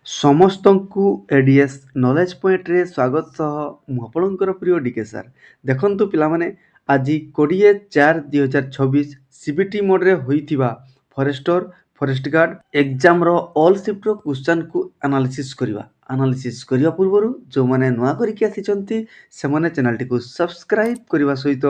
ସମସ୍ତଙ୍କୁ ADS knowledge ପଏଣ୍ଟରେ ସ୍ୱାଗତ ସହ ମୁଁ ଆପଣଙ୍କର ପ୍ରିୟ ଡିକେ ସାର୍। ଦେଖନ୍ତୁ ପିଲାମାନେ, ଆଜି 20/4/2026 ସିବିଟି ମୋଡ଼ରେ ହୋଇଥିବା ଫରେଷ୍ଟର, ଫରେଷ୍ଟ ଗାର୍ଡ଼ ଏକ୍ଜାମର ଅଲ୍ ସିଫ୍ଟର କ୍ୱେଶ୍ଚନକୁ ଆନାଲିସିସ୍ କରିବା ପୂର୍ବରୁ ଯେଉଁମାନେ ନୂଆ କରିକି ଆସିଛନ୍ତି ସେମାନେ ଚ୍ୟାନେଲଟିକୁ ସବସ୍କ୍ରାଇବ୍ କରିବା ସହିତ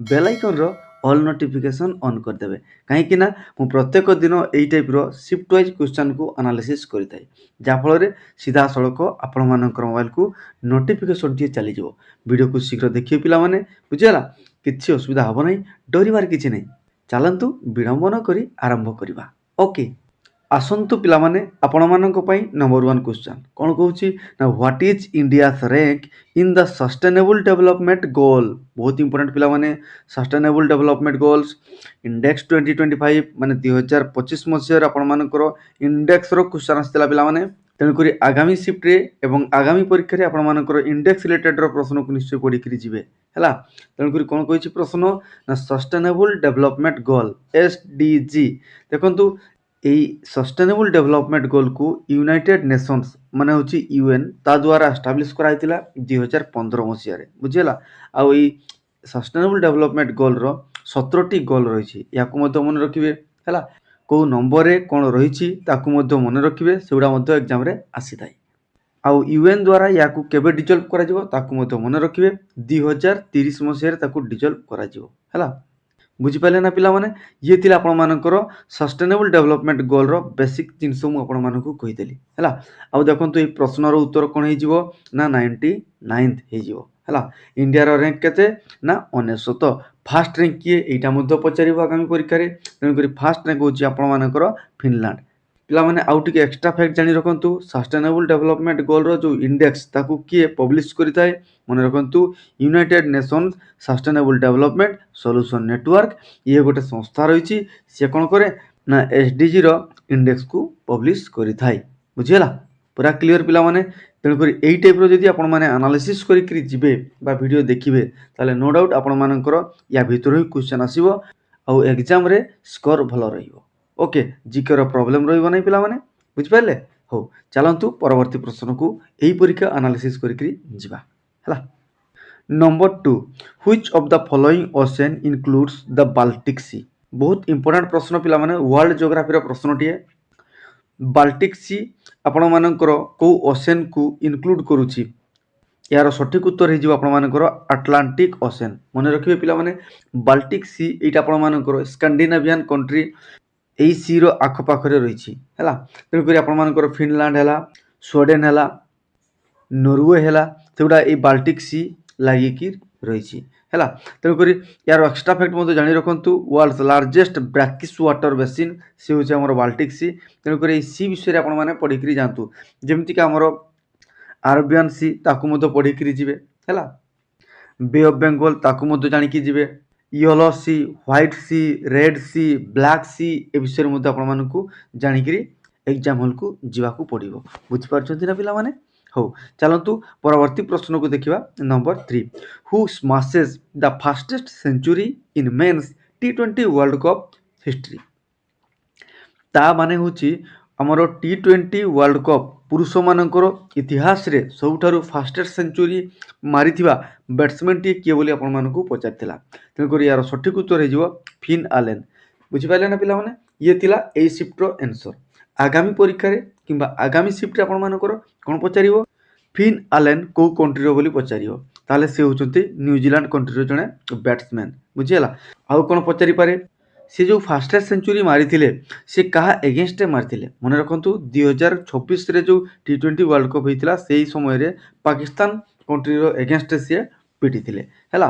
ବେଲ୍ ଆଇକନ୍ର ଅଲ୍ ନୋଟିଫିକେସନ୍ ଅନ୍ କରିଦେବେ। କାହିଁକି ନା ମୁଁ ପ୍ରତ୍ୟେକ ଦିନ ଏଇ ଟାଇପ୍ର ସିଫ୍ଟ ୱାଇଜ୍ କ୍ୱେଶ୍ଚନକୁ ଆନାଲିସିସ୍ କରିଥାଏ, ଯାହାଫଳରେ ସିଧାସଳଖ ଆପଣମାନଙ୍କର ମୋବାଇଲକୁ ନୋଟିଫିକେସନ୍ଟିଏ ଚାଲିଯିବ। ଭିଡ଼ିଓକୁ ଶୀଘ୍ର ଦେଖିବେ ପିଲାମାନେ, ବୁଝିଗଲା? କିଛି ଅସୁବିଧା ହେବ ନାହିଁ, ଡରିବାର କିଛି ନାହିଁ। ଚାଲନ୍ତୁ ବିଳମ୍ବ ନ କରି ଆରମ୍ଭ କରିବା। ଓକେ, ଆସନ୍ତୁ ପିଲାମାନେ, ଆପଣମାନଙ୍କ ପାଇଁ ନମ୍ବର 1 କ୍ୱେଶ୍ଚନ କ'ଣ କହୁଛି ନା what is India's rank in the sustainable development goal. ବହୁତ ଇମ୍ପୋର୍ଟାଣ୍ଟ ପିଲାମାନେ, ସଷ୍ଟେନେବୁଲ୍ ଡେଭଲପମେଣ୍ଟ ଗୋଲ୍ସ ଇଣ୍ଡେକ୍ସ 2025 ମାନେ 2025 ମସିହାରେ ଆପଣମାନଙ୍କର ଇଣ୍ଡେକ୍ସର କ୍ୱେଶ୍ଚନ ଆସିଥିଲା ପିଲାମାନେ। ତେଣୁକରି ଆଗାମୀ ସିଫ୍ଟରେ ଏବଂ ଆଗାମୀ ପରୀକ୍ଷାରେ ଆପଣମାନଙ୍କର ଇଣ୍ଡେକ୍ସ ରିଲେଟେଡ୍ର ପ୍ରଶ୍ନକୁ ନିଶ୍ଚୟ ପଢ଼ିକିରି ଯିବେ ହେଲା। ତେଣୁକରି କ'ଣ କହିଛି ପ୍ରଶ୍ନ ନା ସଷ୍ଟେନେବୁଲ୍ ଡେଭଲପମେଣ୍ଟ ଗୋଲ୍ SDG। ଦେଖନ୍ତୁ, এই ସଷ୍ଟେନେବୁଲ୍ ଡେଭଲପମେଣ୍ଟ ଗୋଲ୍କୁ ୟୁନାଇଟେଡ୍ ନେସନ୍ସ ମାନେ ହେଉଛି UN ତା ଦ୍ୱାରା ଏଷ୍ଟାବ୍ଲିଶ୍ କରାଯାଇଥିଲା 2015 ମସିହାରେ, ବୁଝିହେଲା। ଆଉ ଏଇ ସଷ୍ଟେନେବୁଲ୍ ଡେଭଲପମେଣ୍ଟ ଗୋଲ୍ର 17ଟି ଗୋଲ୍ ରହିଛି, ଏହାକୁ ମଧ୍ୟ ମନେ ରଖିବେ ହେଲା। କେଉଁ ନମ୍ବରରେ କ'ଣ ରହିଛି ତାକୁ ମଧ୍ୟ ମନେ ରଖିବେ, ସେଗୁଡ଼ା ମଧ୍ୟ ଏକ୍ଜାମରେ ଆସିଥାଏ। ଆଉ UN ଦ୍ୱାରା ୟାକୁ କେବେ ଡିଜଲ୍ଭ କରାଯିବ ତାକୁ ମଧ୍ୟ ମନେ ରଖିବେ, 2030 ମସିହାରେ ତାକୁ ଡିଜଲ୍ଭ କରାଯିବ ହେଲା। ବୁଝିପାରିଲେ ନା ପିଲାମାନେ? ଇଏ ଥିଲା ଆପଣମାନଙ୍କର ସଷ୍ଟେନେବୁଲ୍ ଡେଭଲପମେଣ୍ଟ ଗୋଲ୍ର ବେସିକ୍ ଜିନିଷ ମୁଁ ଆପଣମାନଙ୍କୁ କହିଦେଲି ହେଲା। ଆଉ ଦେଖନ୍ତୁ, ଏଇ ପ୍ରଶ୍ନର ଉତ୍ତର କ'ଣ ହେଇଯିବ ନା 99th ହେଇଯିବ ହେଲା। ଇଣ୍ଡିଆର ର୍ୟାଙ୍କ କେତେ ନା 99। ଫାଷ୍ଟ ର୍ୟାଙ୍କ କିଏ ଏଇଟା ମଧ୍ୟ ପଚାରିବ ଆଗାମୀ ପରୀକ୍ଷାରେ। ତେଣୁକରି ଫାଷ୍ଟ ର୍ୟାଙ୍କ ହେଉଛି ଆପଣମାନଙ୍କର ଫିନଲାଣ୍ଡ। ପିଲାମାନେ ଆଉ ଟିକେ ଏକ୍ସଟ୍ରା ଫ୍ୟାକ୍ଟ ଜାଣି ରଖନ୍ତୁ, ସଷ୍ଟେନେବୁଲ୍ ଡେଭଲପମେଣ୍ଟ ଗୋଲ୍ର ଯେଉଁ ଇଣ୍ଡେକ୍ସ ତାକୁ କିଏ ପବ୍ଲିଶ କରିଥାଏ? ମନେ ରଖନ୍ତୁ, United nation's sustainable development solution network. ଇଏ ଗୋଟେ ସଂସ୍ଥା ରହିଛି, ସିଏ କ'ଣ କରେ ନା SDGର ଇଣ୍ଡେକ୍ସକୁ ପବ୍ଲିଶ କରିଥାଏ, ବୁଝିହେଲା? ପୁରା କ୍ଲିଅର ପିଲାମାନେ। ତେଣୁକରି ଏଇ ଟାଇପ୍ର ଯଦି ଆପଣମାନେ ଆନାଲିସିସ୍ କରିକି ଯିବେ ବା ଭିଡ଼ିଓ ଦେଖିବେ, ତାହେଲେ ନୋ ଡାଉଟ୍ ଆପଣମାନଙ୍କର ୟା ଭିତରୁ ହିଁ କ୍ୱେଶ୍ଚନ୍ ଆସିବ ଆଉ ଏକ୍ଜାମରେ ସ୍କୋର ଭଲ ରହିବ। ଓକେ, ଜିକେର ପ୍ରୋବ୍ଲେମ୍ ରହିବ ନାହିଁ ପିଲାମାନେ, ବୁଝିପାରିଲେ? ହଉ, ଚାଲନ୍ତୁ ପରବର୍ତ୍ତୀ ପ୍ରଶ୍ନକୁ ଏହି ପରୀକ୍ଷା ଆନାଲିସିସ୍ କରିକି ଯିବା ହେଲା। Number 2, which of the following ocean includes the Baltic C. ବହୁତ ଇମ୍ପୋର୍ଟାଣ୍ଟ ପ୍ରଶ୍ନ ପିଲାମାନେ, ୱାର୍ଲଡ ଜିଓଗ୍ରାଫିର ପ୍ରଶ୍ନଟିଏ। ବାଲ୍ଟିକ୍ ସି ଆପଣମାନଙ୍କର କେଉଁ ଓସେନ୍କୁ ଇନକ୍ଲୁଡ୍ କରୁଛି? ଏହାର ସଠିକ୍ ଉତ୍ତର ହେଇଯିବ ଆପଣମାନଙ୍କର ଆଟଲାଣ୍ଟିକ୍ ଓସେନ୍। ମନେ ରଖିବେ ପିଲାମାନେ, ବାଲ୍ଟିକ୍ ସି ଏଇଟା ଆପଣମାନଙ୍କର ସ୍କାଣ୍ଡିନାଭିଆନ୍ କଣ୍ଟ୍ରି ଏଇ ସିର ଆଖପାଖରେ ରହିଛି ହେଲା। ତେଣୁକରି ଆପଣମାନଙ୍କର ଫିନଲାଣ୍ଡ ହେଲା, ସ୍ୱିଡେନ୍ ହେଲା, ନରୱେ ହେଲା, ସେଗୁଡ଼ା ଏଇ ବାଲ୍ଟିକ୍ ସି ଲାଗିକି ରହିଛି ହେଲା। ତେଣୁକରି ଏହାର ଏକ୍ସଟ୍ରା ଫ୍ୟାକ୍ଟ ମଧ୍ୟ ଜାଣି ରଖନ୍ତୁ, world's largest brackish water basin ସେ ହେଉଛି ଆମର ବାଲ୍ଟିକ୍ ସି। ତେଣୁକରି ଏଇ ସି ବିଷୟରେ ଆପଣମାନେ ପଢ଼ିକିରି ଯାଆନ୍ତୁ, ଯେମିତିକି ଆମର ଆରବିଆନ୍ ସି ତାକୁ ମଧ୍ୟ ପଢ଼ିକିରି ଯିବେ ହେଲା। ବେ ଅଫ୍ ବେଙ୍ଗଲ ତାକୁ ମଧ୍ୟ ଜାଣିକି ଯିବେ। Yellow Sea, White Sea, Red Sea, Black Sea ଏ ବିଷୟରେ ମଧ୍ୟ ଆପଣମାନଙ୍କୁ ଜାଣିକିରି ଏକ୍ଜାମ୍ ହଲ୍କୁ ଯିବାକୁ ପଡ଼ିବ। ବୁଝିପାରୁଛନ୍ତି ନା ପିଲାମାନେ? ହଉ, ଚାଲନ୍ତୁ ପରବର୍ତ୍ତୀ ପ୍ରଶ୍ନକୁ ଦେଖିବା। Number 3, who smashes the fastest century in men's T20 world cup history. ତା ମାନେ ହେଉଛି ଆମର T20 ୱାର୍ଲଡ କପ୍ ପୁରୁଷମାନଙ୍କର ଇତିହାସରେ ସବୁଠାରୁ ଫାଷ୍ଟେଷ୍ଟ ସେଞ୍ଚୁରୀ ମାରିଥିବା ବ୍ୟାଟ୍ସମ୍ୟାନ୍ଟିଏ କିଏ ବୋଲି ଆପଣମାନଙ୍କୁ ପଚାରିଥିଲା। ତେଣୁକରି ଏହାର ସଠିକ୍ ଉତ୍ତର ହେଇଯିବ ଫିନ୍ ଆଲେନ୍। ବୁଝିପାରିଲେ ନା ପିଲାମାନେ? ଇଏ ଥିଲା ଏଇ ସିଫ୍ଟର ଆନ୍ସର। ଆଗାମୀ ପରୀକ୍ଷାରେ କିମ୍ବା ଆଗାମୀ ସିଫ୍ଟରେ ଆପଣମାନଙ୍କର କ'ଣ ପଚାରିବ? ଫିନ୍ ଆଲେନ୍ କେଉଁ କଣ୍ଟ୍ରିର ବୋଲି ପଚାରିବ, ତାହେଲେ ସେ ହେଉଛନ୍ତି ନ୍ୟୁଜିଲାଣ୍ଡ କଣ୍ଟ୍ରିର ଜଣେ ବ୍ୟାଟ୍ସମ୍ୟାନ୍, ବୁଝିହେଲା। ଆଉ କ'ଣ ପଚାରିପାରେ? ସେ ଯେଉଁ ଫାଷ୍ଟେଷ୍ଟ ସେଞ୍ଚୁରୀ ମାରିଥିଲେ ସେ କାହା ଏଗେନଷ୍ଟରେ ମାରିଥିଲେ? ମନେ ରଖନ୍ତୁ, 2026ରେ ଯେଉଁ T20 ୱାର୍ଲଡ କପ୍ ହେଇଥିଲା ସେହି ସମୟରେ ପାକିସ୍ତାନ କଣ୍ଟ୍ରିର ଏଗେନଷ୍ଟରେ ସିଏ ପିଟିଥିଲେ ହେଲା।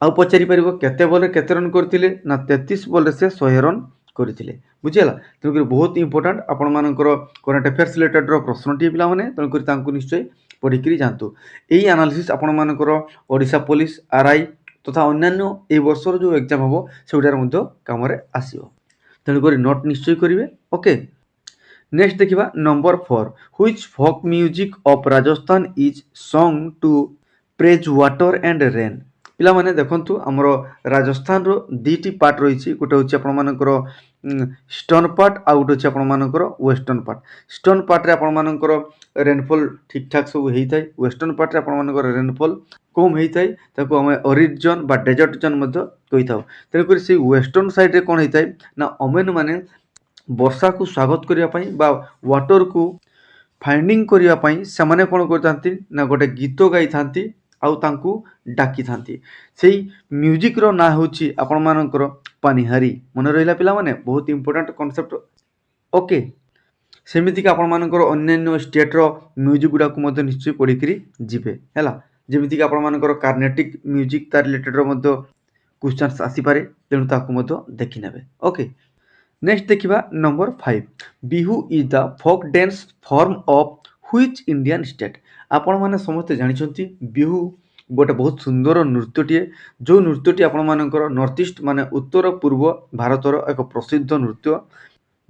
ଆଉ ପଚାରିପାରିବ କେତେ ବଲ୍ରେ କେତେ ରନ୍ କରିଥିଲେ? ନା 33 ବଲ୍ରେ ସେ 100 ରନ୍ କରିଥିଲେ, ବୁଝିହେଲା। ତେଣୁକରି ବହୁତ ଇମ୍ପୋର୍ଟାଣ୍ଟ ଆପଣମାନଙ୍କର କରେଣ୍ଟ ଆଫେୟାର୍ସ ରିଲେଟେଡ୍ର ପ୍ରଶ୍ନଟିଏ ପିଲାମାନେ, ତେଣୁକରି ତାଙ୍କୁ ନିଶ୍ଚୟ ପଢ଼ିକିରି ଯାଆନ୍ତୁ। ଏଇ ଆନାଲିସିସ୍ ଆପଣମାନଙ୍କର ଓଡ଼ିଶା ପୋଲିସ, RI ତଥା ଅନ୍ୟାନ୍ୟ এই ବର୍ଷର ଯେଉଁ ଏକ୍ଜାମ୍ ହେବ ସେଗୁଡ଼ାରେ ମଧ୍ୟ କାମରେ ଆସିବ। ତେଣୁକରି ନୋଟ୍ ନିଶ୍ଚୟ କରିବେ। ଓକେ, ନେକ୍ସଟ ଦେଖିବା number 4, which folk music of Rajasthan is sung to praise water and rain. ପିଲାମାନେ ଦେଖନ୍ତୁ, ଆମର ରାଜସ୍ଥାନର ଦୁଇଟି ପାର୍ଟ ରହିଛି, ଗୋଟେ ହେଉଛି ଆପଣମାନଙ୍କର ईस्टर्न पार्ट आउ गोटे अच्छे आपंकर वेस्टर्न पार्ट। ईस्टर्न पार्ट आपंकर रेनफॉल ठीक ठाक सब होता है, वेस्टर्न पार्ट आपंकर रेनफॉल कम होता है, आम अरिड जोन बा डेजर्ट जोन कही था। तेणुक से वेस्टर्न साइड कौन होता है ना ओमेन मैंने वर्षा को स्वागत करने वाटर को फाइंडिंग करने से कौन करते ना गोटे गीत गाई था आउ डाकी था। से म्यूजिक रो ना होची आपण मानकर पानिहारी। मन रहा पिला माने बहुत इंपोर्टेंट कॉन्सेप्ट। ओके सेमितिक आपण मानकर अन्य स्टेट्र म्यूजिक गुड़ा को निश्चय पढ़ी जीवे है। जमीक आपण मानकर कार्नेटिक म्यूजिक तार रिलेटेड क्वेश्चन आसीपे, तेणु ताकू देखी नेबे। ओके नेक्स्ट देखिबा number 5 Bihu is the folk dance form of which Indian state. आपण माने समस्त जानिछंती बिहू गोटे बहुत सुंदर नृत्यटीए, जो नृत्यटी आपण मानकर नॉर्थ ईस्ट माने उत्तर पूर्व भारतर एक प्रसिद्ध नृत्य,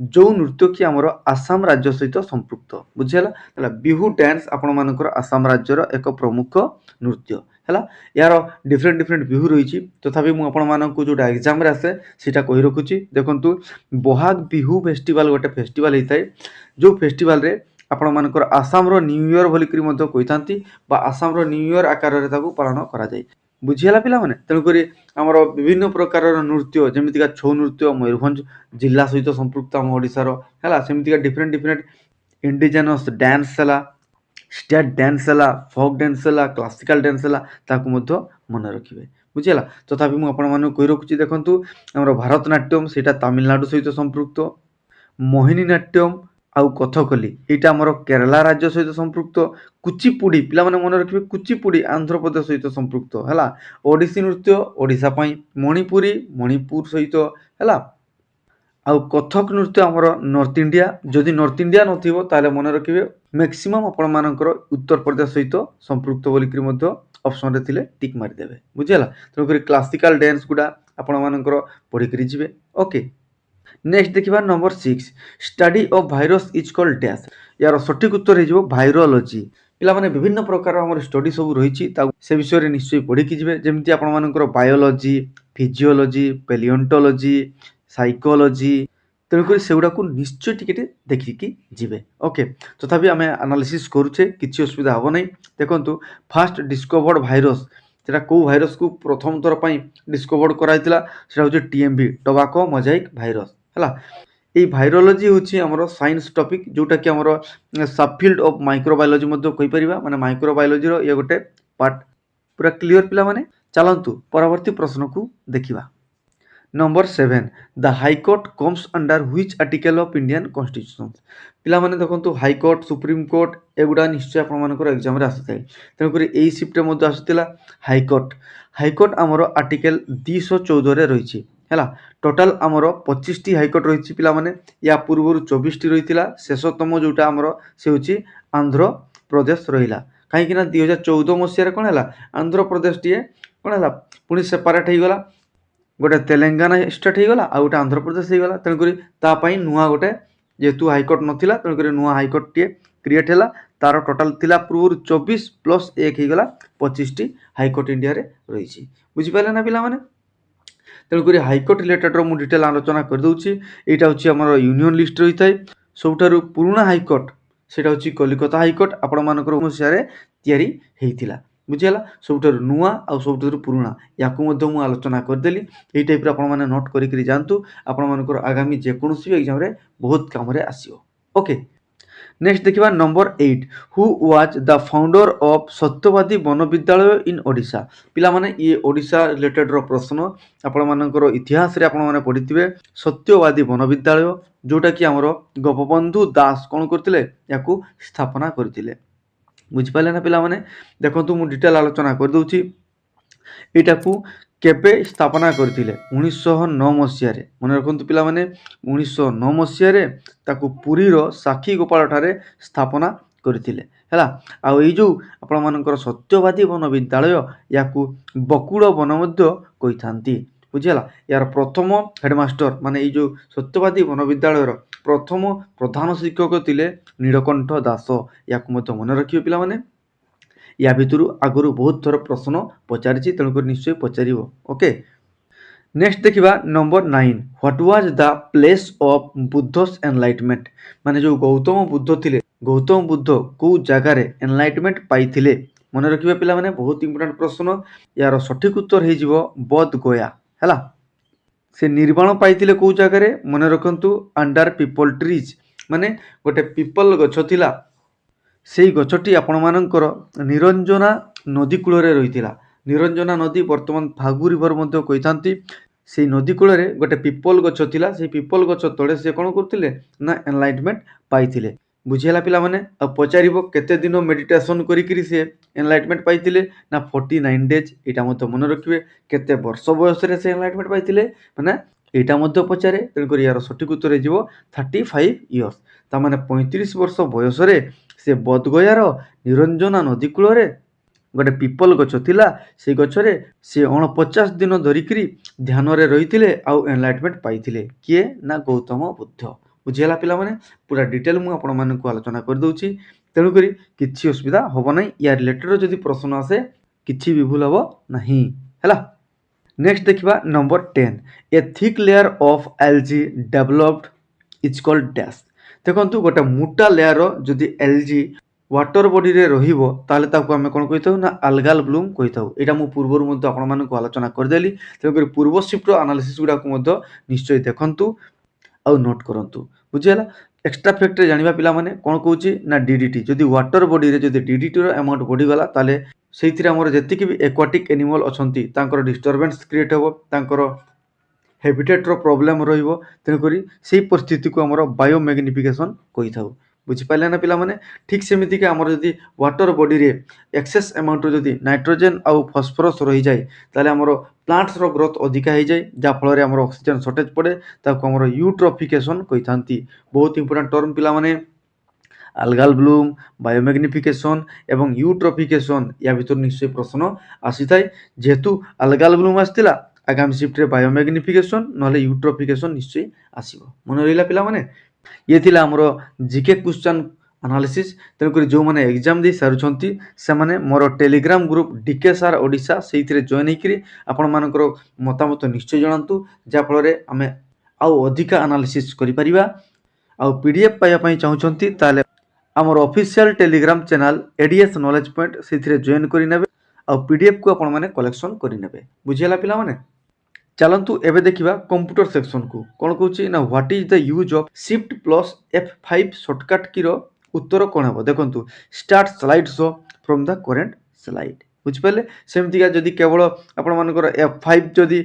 जो नृत्य कि आमर आसाम राज्य सहित संपृक्त। बुझीगला बिहू डांस आपण मानकर आसाम राज्यर एक प्रमुख नृत्य है। यार डिफरेंट डिफरेंट बिहू रही, तथापि मुझे आपण मानक जो एग्जाम आसे सीटा कही रखुची। देखंतु बोहाग बिहू फेस्टिवल गोटे फेस्टिवल होता है, जो फेस्टिवल रे आपण मानकर आसाम रो न्यू ईयर बोलिक कही थांती बा आसाम रो न्यू ईयर आकार रे ताकू पालन करा जाय। बुझीगला पिला माने तेणुक आमर विभिन्न प्रकार नृत्य जमीका छौ नृत्य मयूरभंज जिला सहित संपृक्त आम ओडिशार है, सेमतिका डिफरेंट डिफरेंट इंडिजिनस डांस है, स्टेट डांस है, फोक डांस है, क्लासिकल डांस है, ताकू मन रखिए। बुझीगला तथापि मुझे कही रखुची। देखंतु आमर भारतनाट्यम सेटा तमिलनाडु सहित संपृक्त, मोहिनी नाट्यम आउ कथकली यहाँ आमर केरला राज्य सहित संपृक्त, कुचिपुड़ी पिला माने मन रखिए कुचिपुड़ी आंध्र प्रदेश सहित संपृक्त है, ओडिसी नृत्य ओडिशा पई, मणिपुरी मणिपुर सहित है, आउ कथक नृत्य आमर नॉर्थ इंडिया। जदि नॉर्थ इंडिया नथिबो ताले मन रखिए मैक्सिमम आपण मानकर उत्तर प्रदेश सहित संपृक्त बोलिक ऑप्शन रे थिले टिक मारि देबे। बुझियला तेणुक क्लासिकल डांस गुडा आपण मानकर पढ़ी जीवे। ओके नेक्स्ट देखिबा number 6 study of virus is called dash. यार सठिक उत्तर हो वायरोलॉजी। पिला माने विभिन्न प्रकार हमर स्टडी सब रही से विषय निश्चय पढ़ी जीवे, जमी आपण मानकर बायोलॉजी, फिजियोलॉजी, पेलियोंटोलॉजी, साइकोलॉजी, तेणुक से गुड़ा को निश्चय टिके देखिकी जीवे। ओके तथापि आम एनालिसिस करुचे किसी असुविधा हम नहीं। देखंतु फास्ट डिस्कवर्ड वायरस सेटा को भाइरस को प्रथम थर पर डिस्कवर्ड कराइला सेटा होची टीएमवी टोबाको मोजाइक भाइरस है। ये भाइरोलॉजी होची हमरो साइंस टॉपिक जोटा कि हमरो सबफिल्ड ऑफ माइक्रोबायोलॉजी मध्ये कहि परिबा, माने माइक्रोबायोलॉजी रो ये गोटे पार्ट। पूरा क्लियर पिला माने चलंतु परवर्ती प्रश्न को देखिबा। Number 7 the high court comes under which article of Indian constitution. पिला माने देखंतु हाईकोर्ट सुप्रीम कोर्ट एगुडा निश्चय आपण मानकर एग्जाम रे आसी थाए, तेणुकर एई शिफ्ट मध्ये आसीतिला हाईकोर्ट। हाईकोर्ट आमर आर्टिकल 214 रे रहिछि हैला। टोटल आमर 25 टी हाईकोर्ट रहिछि पिला माने, या पूर्व 24 टी रहितिला, शेषतम जोटा आमर से होछि आंध्र प्रदेश रहिला। काहे कि ना 2014 मसिया रे कोन हैला आंध्र प्रदेश टीए कोन हैला पुनी सेपरेट हे गला, गोटे तेलंगाना स्टेट हो गला आ गोटे आंध्र प्रदेश हो गला। तेणुक नुआ गोटे जेहेतु हाईकोर्ट नथिला तेणुक नुआ हाईकोर्ट टे क्रिएट है। तार टोटाल थिला पूर्व 24 प्लस 1 हो गला 25 टी हाईकोर्ट इंडिया रे रही। बुझिपारे ना पिला माने तेणुक हाईकोर्ट रिलेटेड मु डिटेल आलोचना कर दूची। एटा होची हमर यूनियन लिस्ट रही थाए। सबठारु पुराना हाईकोर्ट सेटा होची कलिकता हाईकोर्ट, आपण मानकर मसिया रे तयारी हेइतिला। बुझीगला सबुठारु नुआ आ सबुठारु पुराना याकू मध्य मु आलोचना करदेली। एई टाइप रे आपण माने नोट करिकरी जानतु, आपण मानकर आगामी जेकोनोसी एग्जाम रे बहुत काम रे आसीओ। ओके नेक्स्ट देखिबा number 8 who was the founder of सत्यवादी वन विद्यालय इन ओडिशा। पिला माने ये ओडिशा रिलेटेड रो प्रश्न आपण मानकर इतिहास रे आपण माने पढिथिबे। सत्यवादी वन विद्यालय जोटा कि हमरो गोपबंधु दास कोन करथिले याकू स्थापना करथिले। बुझिपाले ना पिला माने देखंतु मु डिटेल आलोचना कर दूची। एटा को केबे स्थापना करथिले 1909 मसिया रे। मन रखंतु पिला माने 1909 मसिया रे ताकू पुरी रो साखी गोपाल ठारे स्थापना करथिले हैला। आ एई जो आपण मानकर सत्यवादी वन विद्यालय याकू बकुड़ वन मध्य कहि थांती। बुझिला यार प्रथम हेडमास्टर माने एई जो सत्यवादी वन विद्यालय रो प्रथम प्रधान शिक्षक थिले नीलकंठ दास। याकू मध्य मन रखियो पिला माने, या भितरु आगुरु बहुत थर प्रश्न पचारिछि, तेणुकर निश्चय पचारिबो। ओके नेक्स्ट देखिबा number 9 what was the place of Buddha's enlightenment माने जो गौतम बुद्ध थिले गौतम बुद्ध को जगह रे एनलाइटमेंट पाइथिले मन रखिबा पिला माने बहुत इंपोर्टेंट प्रश्न यार सठिक उत्तर हे जिवो बोध गया हैला से निर्वाण पाइथिले को जगह रे मन रखंतु अंडर पीपल ट्रीज माने गोटे पीपल गछ थिला सेई गछटी आपण मानकर निरंजना नदी कूଳରେ ରହିଥିଲା निरंजना नदी वर्तमान फागु रिवर मध्य कहिथांती सेई नदी कूଳରେ गोटे पीपल गछ थिला सेई पीपल गछ तळे से कोन करथिले ना एनलाइटमेंट पाइथिले बुझिला पिला माने आ पचारिबो केते दिन मेडिटेशन करिकरी से एनलाइटमेंट पाइथिले ना 49 डेज एटा मते मन रखिबे केते वर्ष बयस रे से एनलाइटमेंट पाइथिले माने एटा मते पचारे तेन करी यार सठिक उत्तर हेजिवो 35 इयर्स ता माने 35 वर्ष बयस रे से बोधगयार निरंजना नदी कूଳରେ गोटे पीपल गछ थिला से गछरे से 49 दिन धरिकरी ध्यान रे रहिथिले आउ एनलाइटमेंट पाइथिले किए ना गौतम बुद्ध बुझिला पिला माने पूरा डिटेल मु आपण मानन को आलोचना कर दउची तेनु करी किछि असुविधा होबो नै या रिलेटेड जदी प्रश्न आसे किछि भी भूल होबो नाही हैला नेक्स्ट देखिबा number 10 A thick layer of LG developed is called dash देखंतु गोटे मोटा लेयर जदी एलजी वाटर बॉडी रे रहिबो ताले ताको हमें कोन कहिथौ ना अल्गाल ब्लूम कहिथौ एटा मु पूर्वरु मध्य आपण मानन को आलोचना कर देली तेनु करी पूर्व शिफ्ट एनालिसिस गुडा को मध्य निश्चय देखंतु आउ नोट करंतु बुझिला एक्स्ट्रा फैक्ट रे जानिबा पिला माने कोन कहूची ना डीडीटी जदी वाटर बॉडी रे जदी डीडीटी रो अमाउंट बढ़ी गला ताले सेइथिरे हमर जतिकि भी एक्वाटिक एनिमल अछंती तांकर डिस्टर्बेंस क्रिएट हेबो तांकर हैबिटेट रो प्रॉब्लम रहिबो तेनु करी सेही परिस्थिति को हमर बायोमैग्निफिकेशन कहिथाउ बुझि पाले ना पिला माने ठीक सेमिति के हमर जदी वाटर बॉडी रे एक्सेस अमाउंट रो जदी नाइट्रोजन आउ फास्फोरस रहि जाय ताले हमर प्लांट्स रो ग्रोथ अधिका हे जाय जा फल रे हमर ऑक्सीजन शॉर्टेज पड़े ताको हमर यूट्रोफिकेशन कहिथांती बहुत इंपोर्टेंट टर्म पिला माने अल्गाल ब्लूम बायोमैग्निफिकेशन एवं यूट्रोफिकेशन या भीतर निश्चय प्रश्न आसी थाए जेहेतु अल्गाल ब्लूम आस्तिला आगामी शिफ्ट रे बायोमैग्निफिकेशन नले यूट्रोफिकेशन निश्चय आसीबो मन रहिला पिला माने ये थिला हमरो जीके क्वेश्चन एनालिसिस तेनु करी जो माने एग्जाम दे सारुछंती से माने मोर Telegram group DK sir Odisha सेइथिरे जॉइन हेकरी आपण मानकर मतामत निश्चय जणांतु जा फल रे हमें आउ अधिका एनालिसिस करि परिबा आउ पीडीएफ पाया पई चाहुछंती ताले हमर official Telegram channel ADS knowledge point सेथिरे जॉइन करि नेबे आ पीडीएफ को आपण माने कलेक्शन करि नेबे बुझियला पिला माने चलंतु एबे देखिबा कंप्यूटर सेक्शन को कोन कहूची ना what is the use of shift plus F5 shortcut की रो उत्तर कोन हबो देखंतु start slide show from the current slide बुझ पले सेमति का जदी केवल आपण मानकर F5 जदी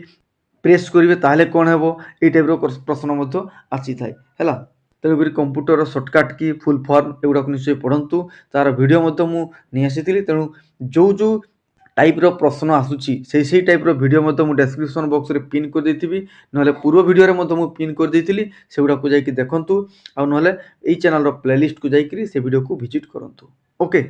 प्रेस करिवे ताले कोन हबो ए टाइप रो प्रश्न मध्य आसी थाए हैला तेणु करी कंप्यूटर शॉर्टकट की फुल फॉर्म एगुड़ा निश्चय पढ़ंतु तार वीडियो मध्य मु नहीं आसी तेणु जो जो टाइप रो प्रश्न आसुची से टाइप रो वीडियो मध्य मु डिस्क्रिप्शन बॉक्स रे पिन कर देथिबी नले पूर्व वीडियो रे मध्य मु पिन कर देथिली सेगुड़ा को जाई कि देखंतु आ नले एई चैनल रो प्लेलिस्ट को जाई कि से वीडियो को विजिट करंतु ओके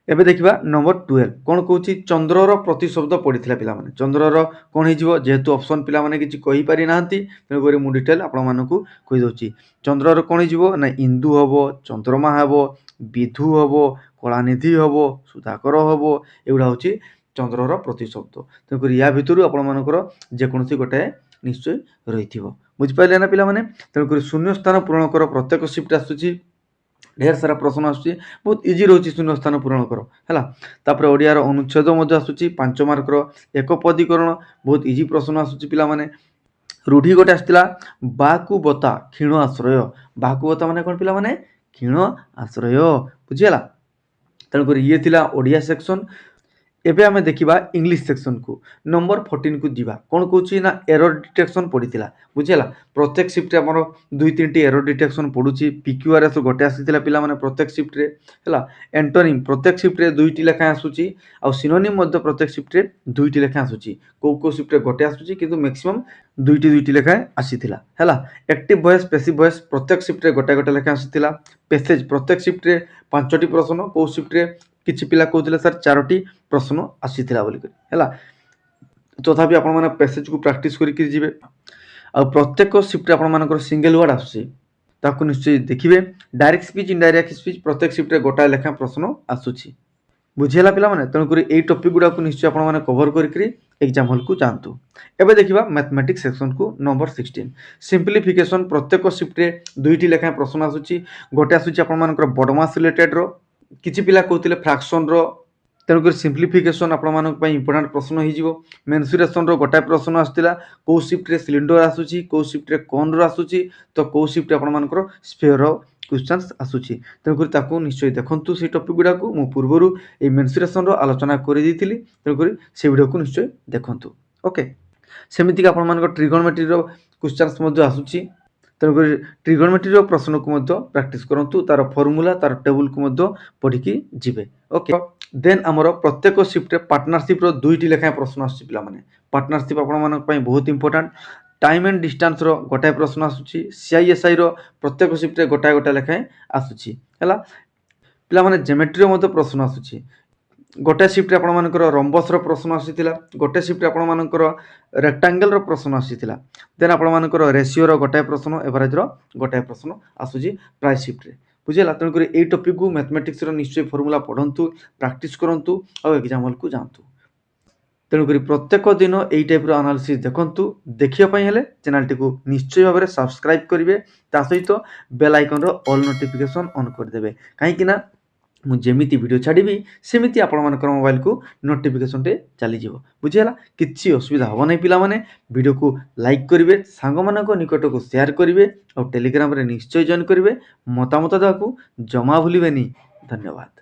एबे देखिबा नंबर 12 कोन कहूची चंद्रर प्रतिशब्द पडिथिला पिला माने चंद्रर कोन हे जिवो जेहेतु ऑप्शन पिला माने किछि कहि पारि नाहंती तेनु करी मु डिटेल आपण मानकु कहि दोची चंद्रर कोन हे जिवो ना इंदु हबो चंद्रमा हबो विधु हबो कलानिधि हबो सुधाकर हबो एउडा होची चंद्रर प्रतिशब्द तेनु करी या भितरु आपण मानकर जे कोनसी गोटे निश्चय रहिथिबो बुझ पाइले ना पिला माने तेनु करी शून्य स्थान पूर्ण कर प्रत्येक शिफ्ट आसुची ढेर सारा प्रश्न आसुची बहुत इजी रोची शून्य स्थान पूरण कर हैला तापर ओडिया रो अनुच्छेद मध्य आसुची 5 मार्क रो एक पदीकरण बहुत इजी प्रश्न आसुची पिला माने रूढ़ी गोटे आसतिला बाकु बता क्षीण आश्रय बाकु बता माने कोन पिला माने क्षीण आश्रय बुझियला तेणु कर ये थिला ओडिया सेक्शन एबे हमें देखिबा इंग्लिश सेक्शन को नंबर 14 को दिबा कोन कहूची ना एरर डिटेक्शन पडिथिला बुझियला प्रत्येक शिफ्ट रे हमर 2-3 टी एरर डिटेक्शन पडुची पीक्यूआरएस गोटे आसीथिला पिला माने प्रत्येक शिफ्ट रे हला एंटोनिम प्रत्येक शिफ्ट रे 2 टी लेखा आसुची आ सिनोनिम मध्य प्रत्येक शिफ्ट रे 2 टी लेखा आसुची को शिफ्ट रे गोटे आसुची किंतु मैक्सिमम 2 टी लेखा आसीथिला हला एक्टिव वॉइस पैसिव वॉइस प्रत्येक शिफ्ट रे गोटे गोटे लेखा आसीथिला पैसेज प्रत्येक शिफ्ट रे 5 टी प्रश्न को शिफ्ट रे किछि पिला कहउथिले सर 4टी प्रश्न आसीथिला बोली हैला तथापि आपण माने पैसेज को प्रैक्टिस करि कि जिवे आ प्रत्येक शिफ्ट आपण मानकर सिंगल वर्ड आसुची ताकू निश्चय देखिबे डायरेक्ट स्पीच इनडायरेक्ट स्पीच प्रत्येक शिफ्ट रे गोटा लेखा प्रश्न आसुची बुझियला पिला माने तण करी एई टॉपिक गुडा को निश्चय आपण माने कवर करि एग्जाम हॉल को जातु। एबे देखिबा मैथमेटिक्स सेक्शन को नंबर 16 सिंप्लिफिकेशन प्रत्येक शिफ्ट रे दुईटी लेखा प्रश्न आसुची गोटे आसुची आपण मानकर बडमास रिलेटेड रो किछि पिला कहउतिले फ्रैक्शन रो तेणुकर सिंप्लिफिकेशन आपण इंपोर्टाट प्रश्न हो मेन्सुरेशन रो गोटाए प्रश्न आसला कौ शिफ्ट रे सिलिंडर आसूची कौ शिफ्ट रे कोन रो आसूची तो कौ शिफ्ट आपण स्फीयर क्वेश्चन आसूची तेणुकर ताकू निश्चय देखंतु से टॉपिक गुडा को मु पूर्वरु ए मेन्सुरेशन रो आलोचना करि दिथिली तेणुकर से वीडियो को निश्चय देखंतु ओके सेमिति का आपण ट्रिगोनोमेट्री रो क्वेश्चंस मध्ये आसूची तेणुकर ट्रिगोनोमेट्री रो प्रश्न को मध्ये प्रैक्टिस करंतु तार फार्मूला तार टेबल को मध्ये पढिकी जिवे ओके देन आमर प्रत्येक शिफ्ट रे पार्टनरशिप रो दुईटी लेखा प्रश्न आसी पिला माने पार्टनरशिप आपण मानक पई बहुत इंपोर्टेंट टाइम एंड डिस्टेंस रो गोटाए प्रश्न आसुची सीआईएसआई रो प्रत्येक शिफ्ट रे गोटाए गोटा लेखा आसुची हला पिला माने ज्योमेट्री रो मध्ये प्रश्न आसुची गोटे शिफ्ट आपण मानकर रंबस रो प्रश्न आसीथिला गोटे शिफ्ट आपण मानकर रेक्टेंगल रो प्रश्न आसीथिला देन आपण मानकर रेशियो रो गोटे प्रश्न एवरेज रो गोटे प्रश्न आसुची प्राय शिफ्ट रे बुझेला तण करी ए टॉपिक को मैथमेटिक्स रो निश्चय फार्मूला पढंतु प्रैक्टिस करंतु और एग्जाम हॉल को जांतु तेणु करी प्रत्येक दिन एई टाइप रो एनालिसिस देखंतु देखिया पई हेले चैनल टी को निश्चय भाबरे सब्सक्राइब करिवे ता सहित बेल आइकन रो ऑल नोटिफिकेशन ऑन कर देबे काहे कि ना मु जेमिति वीडियो छाड़ीबी सेमिति आपण मानकर मोबाइल को नोटिफिकेशन टे चली जीवो बुझियला किछि असुविधा हो नै पिला माने वीडियो को लाइक करिवे सांग मानको निकट को शेयर करिवे और टेलीग्राम रे निश्चय जॉइन करिवे मतामत दाकू जमा भूलिबेनी धन्यवाद।